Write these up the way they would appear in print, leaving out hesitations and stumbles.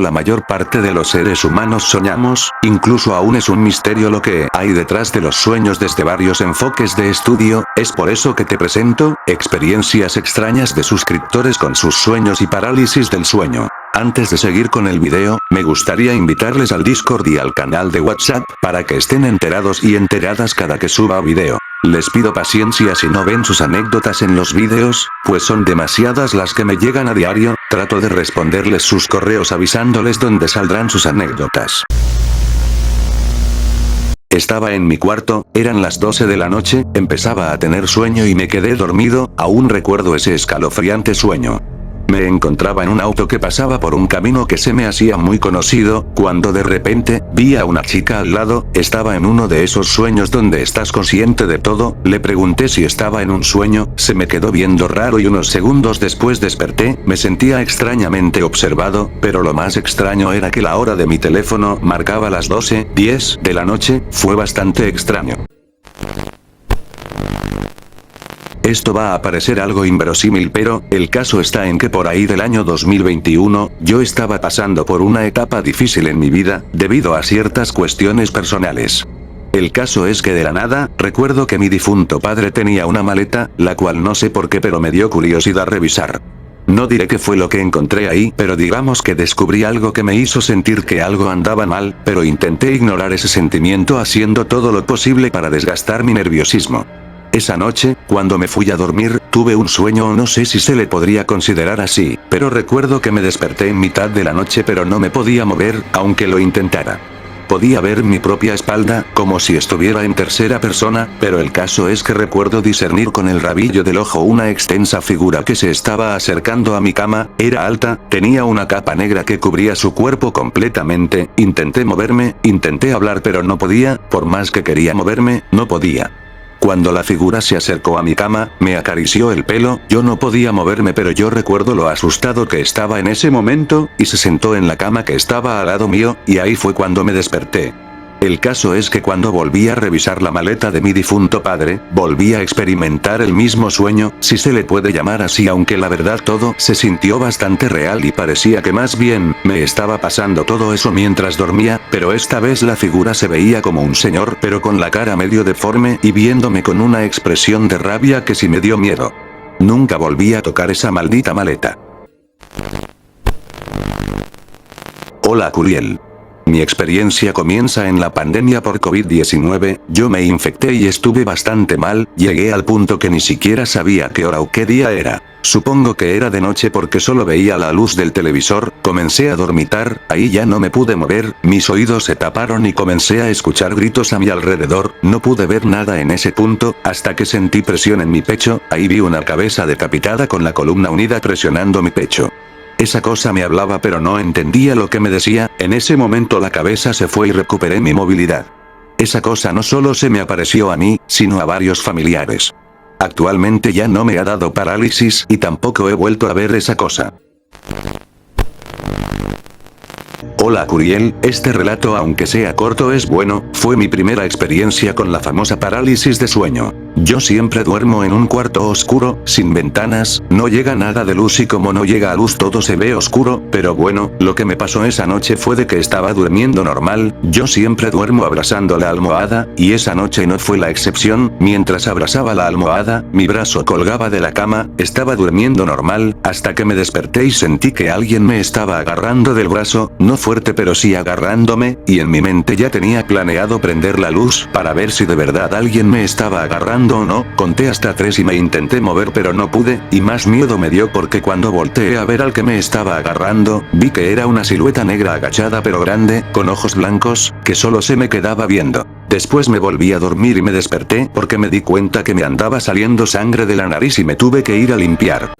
la mayor parte de los seres humanos soñamos, incluso aún es un misterio lo que hay detrás de los sueños desde varios enfoques de estudio, es por eso que te presento, experiencias extrañas de suscriptores con sus sueños y parálisis del sueño. Antes de seguir con el video, me gustaría invitarles al Discord y al canal de WhatsApp, para que estén enterados y enteradas cada que suba video. Les pido paciencia si no ven sus anécdotas en los videos, pues son demasiadas las que me llegan a diario, trato de responderles sus correos avisándoles dónde saldrán sus anécdotas. Estaba en mi cuarto, eran las 12 de la noche, empezaba a tener sueño y me quedé dormido, aún recuerdo ese escalofriante sueño. Me encontraba en un auto que pasaba por un camino que se me hacía muy conocido, cuando de repente, vi a una chica al lado, estaba en uno de esos sueños donde estás consciente de todo, le pregunté si estaba en un sueño, se me quedó viendo raro y unos segundos después desperté, me sentía extrañamente observado, pero lo más extraño era que la hora de mi teléfono marcaba las 12:10 de la noche, fue bastante extraño. Esto va a parecer algo inverosímil, pero, el caso está en que por ahí del año 2021, yo estaba pasando por una etapa difícil en mi vida, debido a ciertas cuestiones personales. El caso es que de la nada, recuerdo que mi difunto padre tenía una maleta, la cual no sé por qué pero me dio curiosidad revisar. No diré qué fue lo que encontré ahí, pero digamos que descubrí algo que me hizo sentir que algo andaba mal, pero intenté ignorar ese sentimiento haciendo todo lo posible para desgastar mi nerviosismo. Esa noche, cuando me fui a dormir, tuve un sueño o no sé si se le podría considerar así, pero recuerdo que me desperté en mitad de la noche pero no me podía mover, aunque lo intentara. Podía ver mi propia espalda, como si estuviera en tercera persona, pero el caso es que recuerdo discernir con el rabillo del ojo una extensa figura que se estaba acercando a mi cama, era alta, tenía una capa negra que cubría su cuerpo completamente, intenté moverme, intenté hablar pero no podía, por más que quería moverme, no podía. Cuando la figura se acercó a mi cama, me acarició el pelo, yo no podía moverme pero yo recuerdo lo asustado que estaba en ese momento, y se sentó en la cama que estaba al lado mío, y ahí fue cuando me desperté. El caso es que cuando volví a revisar la maleta de mi difunto padre, volví a experimentar el mismo sueño, si se le puede llamar así, aunque la verdad todo se sintió bastante real y parecía que más bien, me estaba pasando todo eso mientras dormía, pero esta vez la figura se veía como un señor pero con la cara medio deforme y viéndome con una expresión de rabia que sí me dio miedo. Nunca volví a tocar esa maldita maleta. Hola Curiel. Mi experiencia comienza en la pandemia por COVID-19, yo me infecté y estuve bastante mal, llegué al punto que ni siquiera sabía qué hora o qué día era. Supongo que era de noche porque solo veía la luz del televisor, comencé a dormitar, ahí ya no me pude mover, mis oídos se taparon y comencé a escuchar gritos a mi alrededor, no pude ver nada en ese punto, hasta que sentí presión en mi pecho, ahí vi una cabeza decapitada con la columna unida presionando mi pecho. Esa cosa me hablaba pero no entendía lo que me decía, en ese momento la cabeza se fue y recuperé mi movilidad. Esa cosa no solo se me apareció a mí, sino a varios familiares. Actualmente ya no me ha dado parálisis y tampoco he vuelto a ver esa cosa. Hola Curiel, este relato aunque sea corto es bueno, fue mi primera experiencia con la famosa parálisis de sueño. Yo siempre duermo en un cuarto oscuro, sin ventanas, no llega nada de luz y como no llega a luz todo se ve oscuro, pero bueno, lo que me pasó esa noche fue de que estaba durmiendo normal, yo siempre duermo abrazando la almohada, y esa noche no fue la excepción, mientras abrazaba la almohada, mi brazo colgaba de la cama, estaba durmiendo normal, hasta que me desperté y sentí que alguien me estaba agarrando del brazo, no fuerte pero sí agarrándome, y en mi mente ya tenía planeado prender la luz, para ver si de verdad alguien me estaba agarrando o no, conté hasta 3 y me intenté mover pero no pude, y más miedo me dio porque cuando volteé a ver al que me estaba agarrando, vi que era una silueta negra agachada pero grande, con ojos blancos, que solo se me quedaba viendo. Después me volví a dormir y me desperté porque me di cuenta que me andaba saliendo sangre de la nariz y me tuve que ir a limpiar.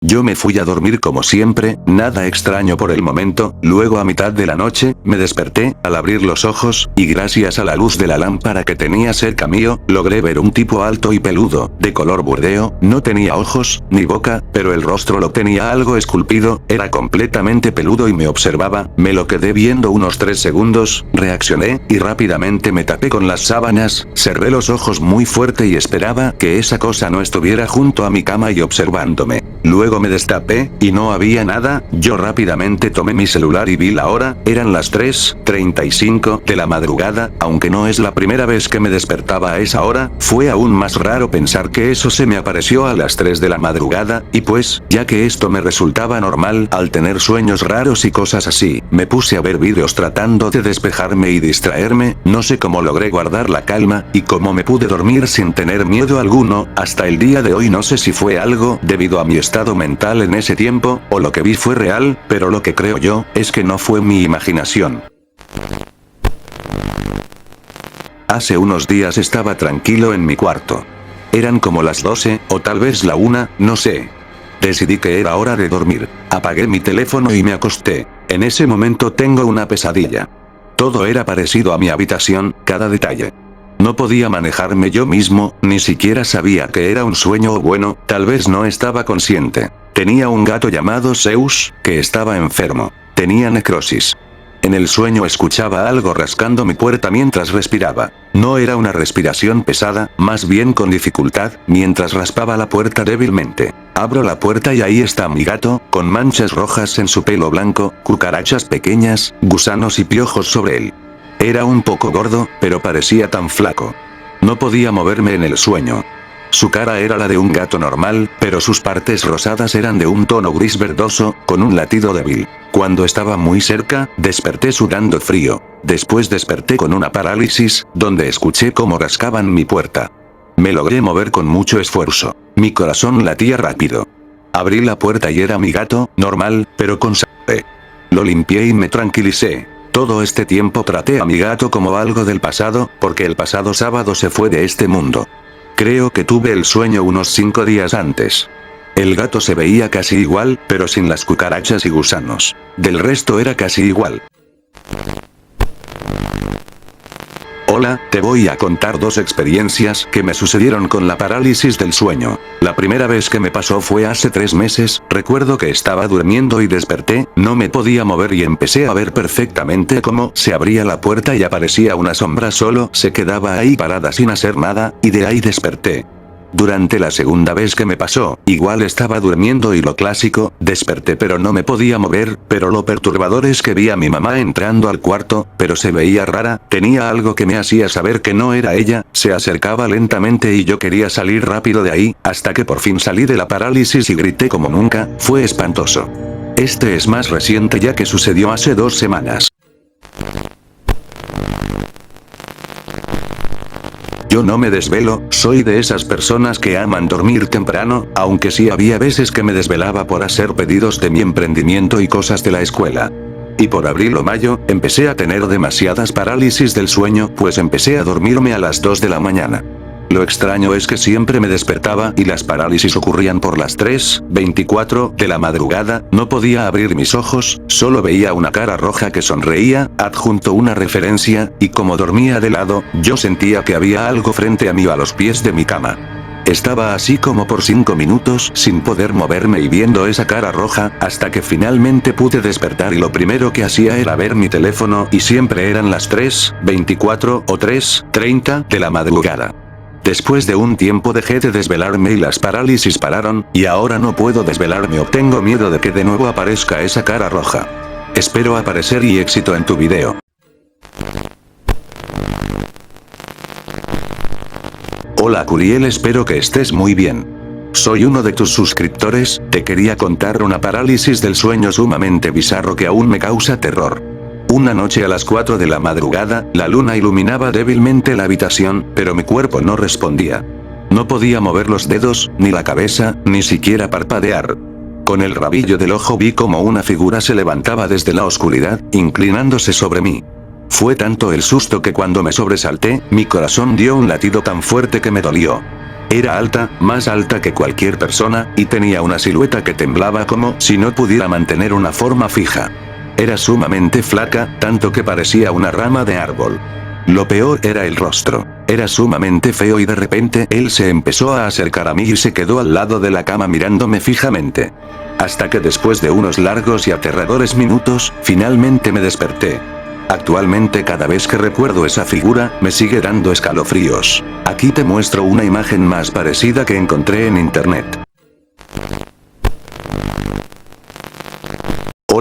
Yo me fui a dormir como siempre, nada extraño por el momento, luego a mitad de la noche, me desperté, al abrir los ojos, y gracias a la luz de la lámpara que tenía cerca mío, logré ver un tipo alto y peludo, de color burdeo, no tenía ojos, ni boca, pero el rostro lo tenía algo esculpido, era completamente peludo y me observaba, me lo quedé viendo unos 3 segundos, reaccioné, y rápidamente me tapé con las sábanas, cerré los ojos muy fuerte y esperaba que esa cosa no estuviera junto a mi cama y observándome. Luego cuando me destapé, y no había nada, yo rápidamente tomé mi celular y vi la hora, eran las 3:35 de la madrugada, aunque no es la primera vez que me despertaba a esa hora, fue aún más raro pensar que eso se me apareció a las 3 de la madrugada, y pues, ya que esto me resultaba normal, al tener sueños raros y cosas así, me puse a ver vídeos tratando de despejarme y distraerme, no sé cómo logré guardar la calma, y cómo me pude dormir sin tener miedo alguno, hasta el día de hoy no sé si fue algo debido a mi estado mental en ese tiempo, o lo que vi fue real, pero lo que creo yo, es que no fue mi imaginación. Hace unos días estaba tranquilo en mi cuarto. Eran como las 12, o tal vez la 1, no sé. Decidí que era hora de dormir. Apagué mi teléfono y me acosté. En ese momento tengo una pesadilla. Todo era parecido a mi habitación, cada detalle. No podía manejarme yo mismo, ni siquiera sabía que era un sueño o bueno, tal vez no estaba consciente. Tenía un gato llamado Zeus, que estaba enfermo. Tenía necrosis. En el sueño escuchaba algo rascando mi puerta mientras respiraba. No era una respiración pesada, más bien con dificultad, mientras raspaba la puerta débilmente. Abro la puerta y ahí está mi gato, con manchas rojas en su pelo blanco, cucarachas pequeñas, gusanos y piojos sobre él. Era un poco gordo, pero parecía tan flaco. No podía moverme en el sueño. Su cara era la de un gato normal, pero sus partes rosadas eran de un tono gris verdoso, con un latido débil. Cuando estaba muy cerca, desperté sudando frío. Después desperté con una parálisis, donde escuché cómo rascaban mi puerta. Me logré mover con mucho esfuerzo. Mi corazón latía rápido. Abrí la puerta y era mi gato, normal, pero con sangre. Lo limpié y me tranquilicé. Todo este tiempo traté a mi gato como algo del pasado, porque el pasado sábado se fue de este mundo. Creo que tuve el sueño unos 5 días antes. El gato se veía casi igual, pero sin las cucarachas y gusanos. Del resto era casi igual. Hola, te voy a contar 2 experiencias que me sucedieron con la parálisis del sueño. La primera vez que me pasó fue hace 3 meses, recuerdo que estaba durmiendo y desperté, no me podía mover y empecé a ver perfectamente cómo se abría la puerta y aparecía una sombra solo, se quedaba ahí parada sin hacer nada, y de ahí desperté. Durante la segunda vez que me pasó, igual estaba durmiendo y lo clásico, desperté pero no me podía mover, pero lo perturbador es que vi a mi mamá entrando al cuarto, pero se veía rara, tenía algo que me hacía saber que no era ella, se acercaba lentamente y yo quería salir rápido de ahí, hasta que por fin salí de la parálisis y grité como nunca, fue espantoso. Este es más reciente ya que sucedió hace 2 semanas. Yo no me desvelo, soy de esas personas que aman dormir temprano, aunque sí había veces que me desvelaba por hacer pedidos de mi emprendimiento y cosas de la escuela. Y por abril o mayo, empecé a tener demasiadas parálisis del sueño, pues empecé a dormirme a las 2 de la mañana. Lo extraño es que siempre me despertaba y las parálisis ocurrían por las 3:24 de la madrugada, no podía abrir mis ojos, solo veía una cara roja que sonreía, adjunto una referencia, y como dormía de lado, yo sentía que había algo frente a mí a los pies de mi cama. Estaba así como por 5 minutos sin poder moverme y viendo esa cara roja, hasta que finalmente pude despertar y lo primero que hacía era ver mi teléfono y siempre eran las 3:24 o 3:30 de la madrugada. Después de un tiempo dejé de desvelarme y las parálisis pararon, y ahora no puedo desvelarme o tengo miedo de que de nuevo aparezca esa cara roja. Espero aparecer y éxito en tu video. Hola Curiel, espero que estés muy bien. Soy uno de tus suscriptores, te quería contar una parálisis del sueño sumamente bizarro que aún me causa terror. Una noche a las 4 de la madrugada, la luna iluminaba débilmente la habitación, pero mi cuerpo no respondía. No podía mover los dedos, ni la cabeza, ni siquiera parpadear. Con el rabillo del ojo vi como una figura se levantaba desde la oscuridad, inclinándose sobre mí. Fue tanto el susto que cuando me sobresalté, mi corazón dio un latido tan fuerte que me dolió. Era alta, más alta que cualquier persona, y tenía una silueta que temblaba como si no pudiera mantener una forma fija. Era sumamente flaca, tanto que parecía una rama de árbol. Lo peor era el rostro. Era sumamente feo y de repente él se empezó a acercar a mí y se quedó al lado de la cama mirándome fijamente. Hasta que después de unos largos y aterradores minutos, finalmente me desperté. Actualmente cada vez que recuerdo esa figura, me sigue dando escalofríos. Aquí te muestro una imagen más parecida que encontré en internet.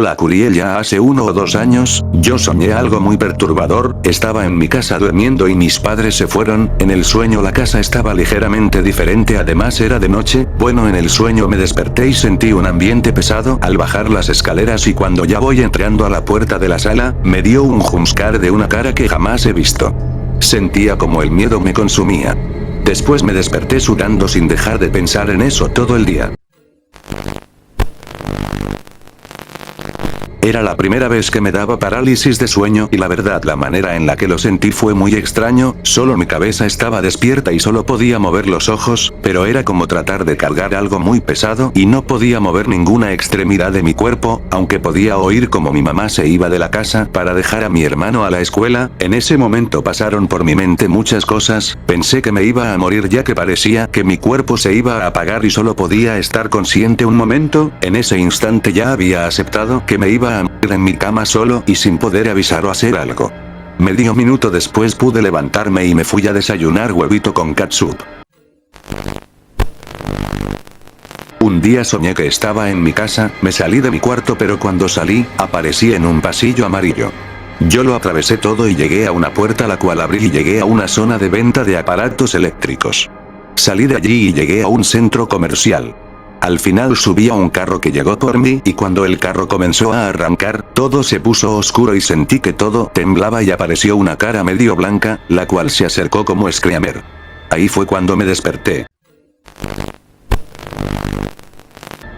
Hola Curiel, ya hace 1 o 2 años, yo soñé algo muy perturbador, estaba en mi casa durmiendo y mis padres se fueron, en el sueño la casa estaba ligeramente diferente, además era de noche, bueno en el sueño me desperté y sentí un ambiente pesado al bajar las escaleras y cuando ya voy entrando a la puerta de la sala, me dio un jumpscare de una cara que jamás he visto. Sentía como el miedo me consumía. Después me desperté sudando sin dejar de pensar en eso todo el día. Era la primera vez que me daba parálisis de sueño y la verdad la manera en la que lo sentí fue muy extraño, solo mi cabeza estaba despierta y solo podía mover los ojos, pero era como tratar de cargar algo muy pesado y no podía mover ninguna extremidad de mi cuerpo, aunque podía oír como mi mamá se iba de la casa para dejar a mi hermano a la escuela. En ese momento pasaron por mi mente muchas cosas, pensé que me iba a morir ya que parecía que mi cuerpo se iba a apagar y solo podía estar consciente un momento, en ese instante ya había aceptado que me iba a morir en mi cama solo y sin poder avisar o hacer algo. Medio minuto después pude levantarme y me fui a desayunar huevito con catsup. Un día soñé que estaba en mi casa, me salí de mi cuarto pero cuando salí, aparecí en un pasillo amarillo. Yo lo atravesé todo y llegué a una puerta la cual abrí y llegué a una zona de venta de aparatos eléctricos. Salí de allí y llegué a un centro comercial. Al final subí a un carro que llegó por mí y cuando el carro comenzó a arrancar, todo se puso oscuro y sentí que todo temblaba y apareció una cara medio blanca, la cual se acercó como Screamer. Ahí fue cuando me desperté.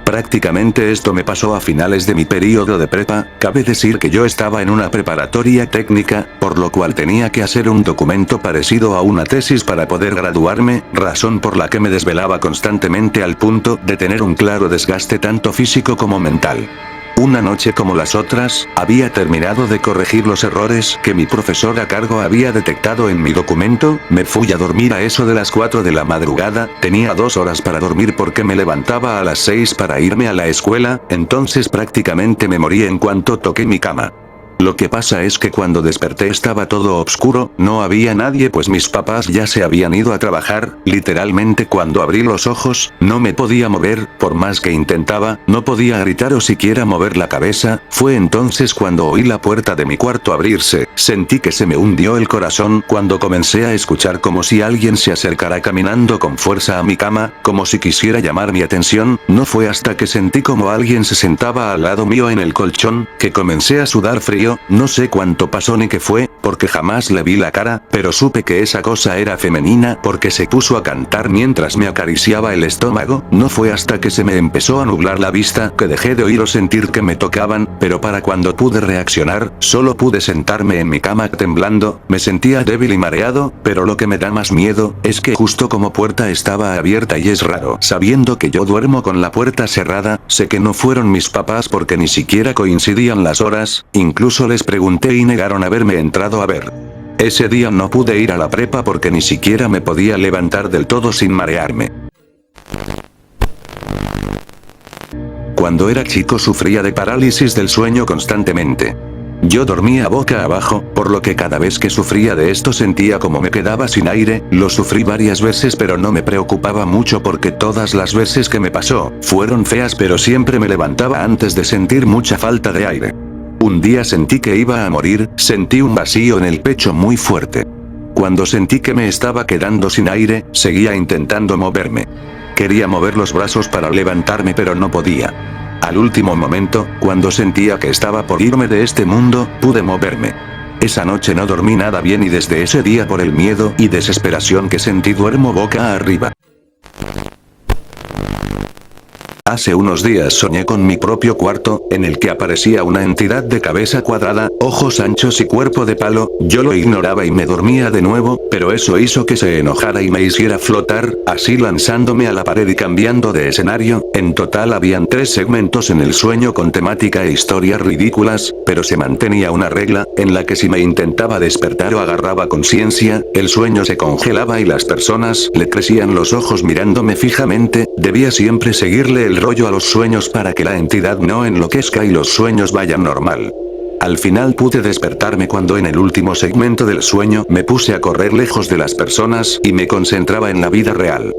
Prácticamente esto me pasó a finales de mi periodo de prepa, cabe decir que yo estaba en una preparatoria técnica, por lo cual tenía que hacer un documento parecido a una tesis para poder graduarme, razón por la que me desvelaba constantemente al punto de tener un claro desgaste tanto físico como mental. Una noche como las otras, había terminado de corregir los errores que mi profesor a cargo había detectado en mi documento, me fui a dormir a eso de las 4 de la madrugada, tenía 2 horas para dormir porque me levantaba a las 6 para irme a la escuela, entonces prácticamente me morí en cuanto toqué mi cama. Lo que pasa es que cuando desperté estaba todo oscuro, no había nadie pues mis papás ya se habían ido a trabajar, literalmente cuando abrí los ojos, no me podía mover, por más que intentaba, no podía gritar o siquiera mover la cabeza, fue entonces cuando oí la puerta de mi cuarto abrirse, sentí que se me hundió el corazón cuando comencé a escuchar como si alguien se acercara caminando con fuerza a mi cama, como si quisiera llamar mi atención, no fue hasta que sentí como alguien se sentaba al lado mío en el colchón, que comencé a sudar frío. No sé cuánto pasó ni qué fue, porque jamás le vi la cara, pero supe que esa cosa era femenina porque se puso a cantar mientras me acariciaba el estómago, no fue hasta que se me empezó a nublar la vista que dejé de oír o sentir que me tocaban, pero para cuando pude reaccionar, solo pude sentarme en mi cama temblando, me sentía débil y mareado, pero lo que me da más miedo, es que justo como puerta estaba abierta y es raro, sabiendo que yo duermo con la puerta cerrada, sé que no fueron mis papás porque ni siquiera coincidían las horas, incluso les pregunté y negaron haberme entrado a ver. Ese día no pude ir a la prepa porque ni siquiera me podía levantar del todo sin marearme. Cuando era chico sufría de parálisis del sueño constantemente. Yo dormía boca abajo, por lo que cada vez que sufría de esto sentía como me quedaba sin aire, lo sufrí varias veces pero no me preocupaba mucho porque todas las veces que me pasó, fueron feas pero siempre me levantaba antes de sentir mucha falta de aire. Un día sentí que iba a morir, sentí un vacío en el pecho muy fuerte. Cuando sentí que me estaba quedando sin aire, seguía intentando moverme. Quería mover los brazos para levantarme pero no podía. Al último momento, cuando sentía que estaba por irme de este mundo, pude moverme. Esa noche no dormí nada bien y desde ese día por el miedo y desesperación que sentí duermo boca arriba. Hace unos días soñé con mi propio cuarto, en el que aparecía una entidad de cabeza cuadrada, ojos anchos y cuerpo de palo, yo lo ignoraba y me dormía de nuevo, pero eso hizo que se enojara y me hiciera flotar, así lanzándome a la pared y cambiando de escenario, en total habían 3 segmentos en el sueño con temática e historias ridículas, pero se mantenía una regla, en la que si me intentaba despertar o agarraba conciencia, el sueño se congelaba y las personas le crecían los ojos mirándome fijamente, debía siempre seguirle el rollo a los sueños para que la entidad no enloquezca y los sueños vayan normal. Al final pude despertarme cuando en el último segmento del sueño me puse a correr lejos de las personas y me concentraba en la vida real.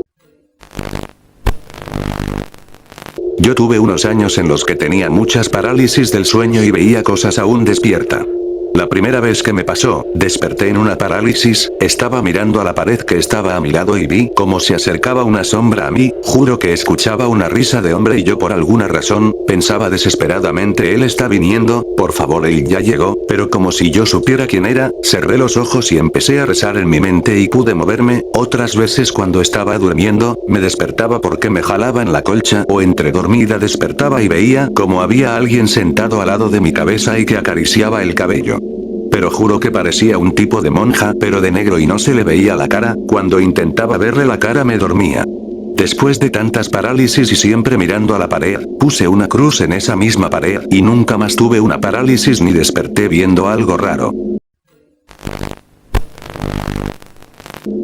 Yo tuve unos años en los que tenía muchas parálisis del sueño y veía cosas aún despierta. La primera vez que me pasó, desperté en una parálisis, estaba mirando a la pared que estaba a mi lado y vi cómo se acercaba una sombra a mí, juro que escuchaba una risa de hombre y yo por alguna razón, pensaba desesperadamente él está viniendo, por favor él ya llegó, pero como si yo supiera quién era, cerré los ojos y empecé a rezar en mi mente y pude moverme, otras veces cuando estaba durmiendo, me despertaba porque me jalaba en la colcha o entre dormida despertaba y veía como había alguien sentado al lado de mi cabeza y que acariciaba el cabello. Pero juro que parecía un tipo de monja, pero de negro y no se le veía la cara, cuando intentaba verle la cara me dormía. Después de tantas parálisis y siempre mirando a la pared, puse una cruz en esa misma pared y nunca más tuve una parálisis ni desperté viendo algo raro.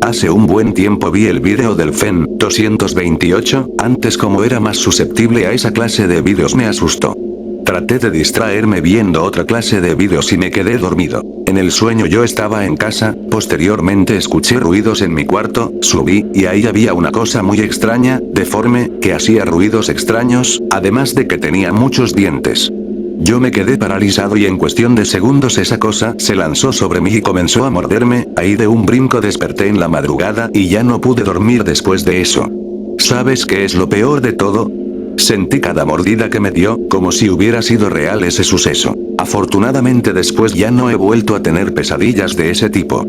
Hace un buen tiempo vi el vídeo del FEN 228, antes como era más susceptible a esa clase de vídeos me asustó. Traté de distraerme viendo otra clase de vídeos y me quedé dormido. En el sueño yo estaba en casa, posteriormente escuché ruidos en mi cuarto, subí, y ahí había una cosa muy extraña, deforme, que hacía ruidos extraños, además de que tenía muchos dientes. Yo me quedé paralizado y en cuestión de segundos esa cosa se lanzó sobre mí y comenzó a morderme, ahí de un brinco desperté en la madrugada y ya no pude dormir después de eso. ¿Sabes qué es lo peor de todo? Sentí cada mordida que me dio, como si hubiera sido real ese suceso. Afortunadamente después ya no he vuelto a tener pesadillas de ese tipo.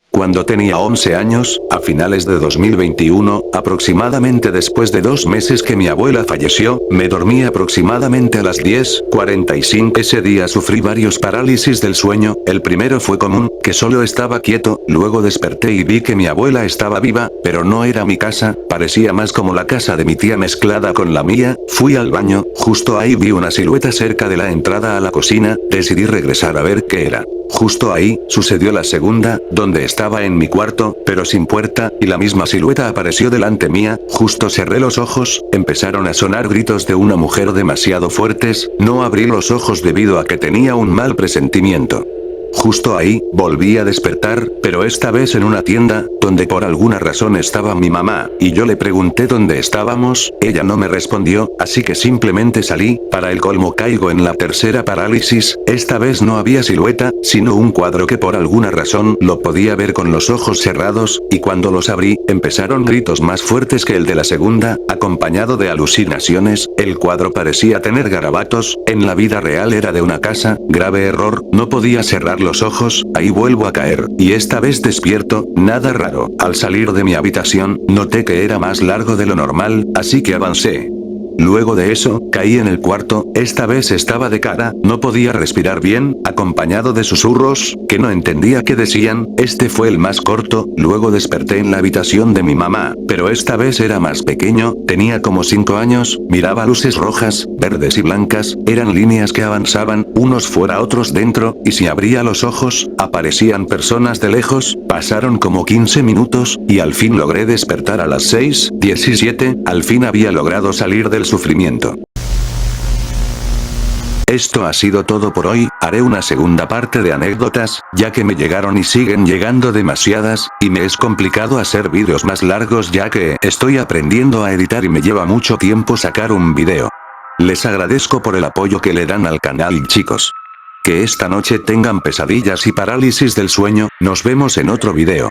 Cuando tenía 11 años, a finales de 2021, aproximadamente después de 2 meses que mi abuela falleció, me dormí aproximadamente a las 10:45. Ese día sufrí varios parálisis del sueño, el primero fue común, que solo estaba quieto, luego desperté y vi que mi abuela estaba viva, pero no era mi casa, parecía más como la casa de mi tía mezclada con la mía, fui al baño, justo ahí vi una silueta cerca de la entrada a la cocina, decidí regresar a ver qué era. Justo ahí, sucedió la segunda, donde estaba en mi cuarto, pero sin puerta, y la misma silueta apareció delante mía, justo cerré los ojos, empezaron a sonar gritos de una mujer demasiado fuertes, no abrí los ojos debido a que tenía un mal presentimiento. Justo ahí, volví a despertar, pero esta vez en una tienda, donde por alguna razón estaba mi mamá, y yo le pregunté dónde estábamos, ella no me respondió, así que simplemente salí, para el colmo caigo en la tercera parálisis, esta vez no había silueta, sino un cuadro que por alguna razón lo podía ver con los ojos cerrados, y cuando los abrí, empezaron gritos más fuertes que el de la segunda, acompañado de alucinaciones, el cuadro parecía tener garabatos, en la vida real era de una casa, grave error, no podía cerrar los ojos, ahí vuelvo a caer, y esta vez despierto, nada raro, al salir de mi habitación, noté que era más largo de lo normal, así que avancé. Luego de eso, caí en el cuarto, esta vez estaba de cara, no podía respirar bien, acompañado de susurros, que no entendía qué decían, este fue el más corto, luego desperté en la habitación de mi mamá, pero esta vez era más pequeño, tenía como 5 años, miraba luces rojas, verdes y blancas, eran líneas que avanzaban, unos fuera otros dentro, y si abría los ojos, aparecían personas de lejos, pasaron como 15 minutos, y al fin logré despertar a las 6:17, al fin había logrado salir del sufrimiento. Esto ha sido todo por hoy, haré una segunda parte de anécdotas, ya que me llegaron y siguen llegando demasiadas, y me es complicado hacer vídeos más largos ya que estoy aprendiendo a editar y me lleva mucho tiempo sacar un video. Les agradezco por el apoyo que le dan al canal chicos. Que esta noche tengan pesadillas y parálisis del sueño, nos vemos en otro video.